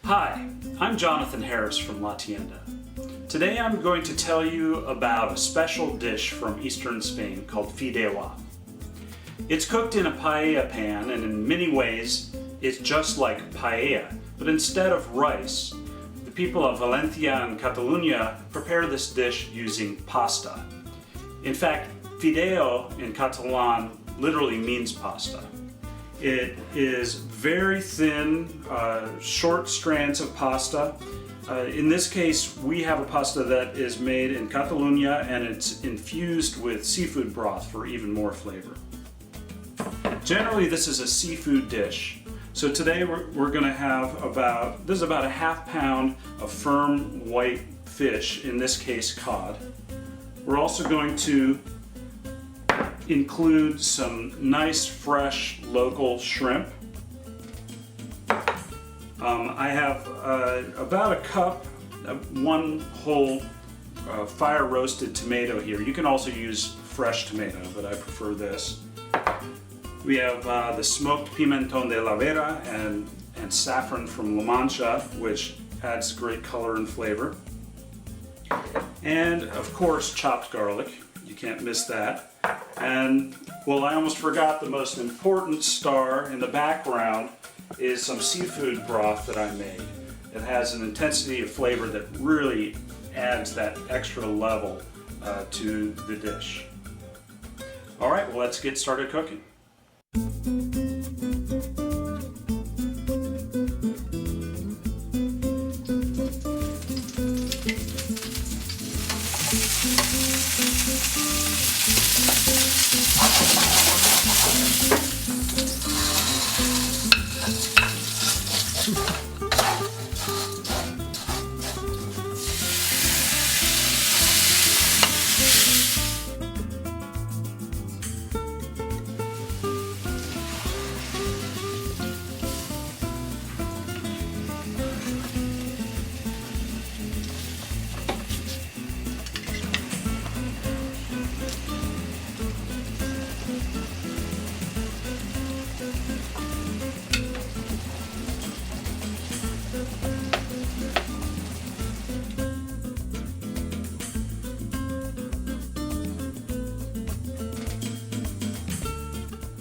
Hi, I'm Jonathan Harris from La Tienda. Today I'm going to tell you about a special dish from eastern Spain called fideuá. It's cooked in a paella pan, and in many ways it's just like paella, but instead of rice, the people of Valencia and Catalonia prepare this dish using pasta. In fact, fideo in Catalan literally means pasta. It is very thin, short strands of pasta. In this case, we have a pasta that is made in Catalonia, and it's infused with seafood broth for even more flavor. Generally, this is a seafood dish. So today we're going to have this is about a half pound of firm white fish, in this case cod. We're also going to include some nice fresh local shrimp. I have about a cup, one whole fire roasted tomato here. You can also use fresh tomato, but I prefer this. We have the smoked pimentón de la vera and saffron from La Mancha, which adds great color and flavor. And of course, chopped garlic. You can't miss that. And, well, I almost forgot the most important star in the background is some seafood broth that I made. It has an intensity of flavor that really adds that extra level to the dish. All right, well, let's get started cooking.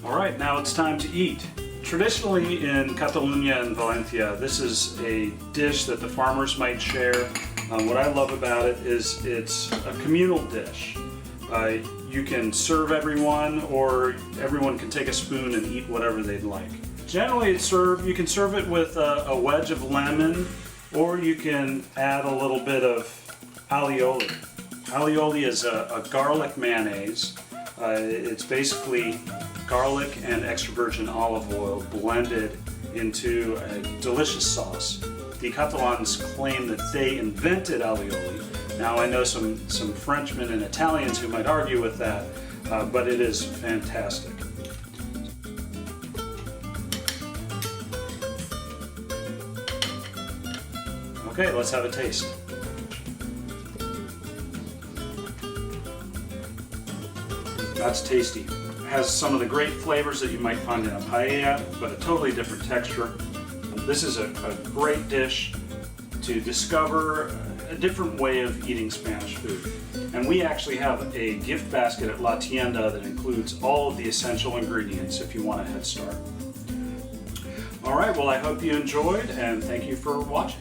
All right, now it's time to eat. Traditionally in Catalonia and Valencia, this is a dish that the farmers might share. What I love about it is it's a communal dish. You can serve everyone, or everyone can take a spoon and eat whatever they'd like. Generally you can serve it with a wedge of lemon, or you can add a little bit of alioli. Alioli is a garlic mayonnaise. It's basically garlic and extra virgin olive oil blended into a delicious sauce. The Catalans claim that they invented alioli. Now I know some Frenchmen and Italians who might argue with that, but it is fantastic. Okay, let's have a taste. That's tasty. It has some of the great flavors that you might find in a paella, but a totally different texture. This is a great dish to discover a different way of eating Spanish food. And we actually have a gift basket at La Tienda that includes all of the essential ingredients if you want a head start. All right, well, I hope you enjoyed, and thank you for watching.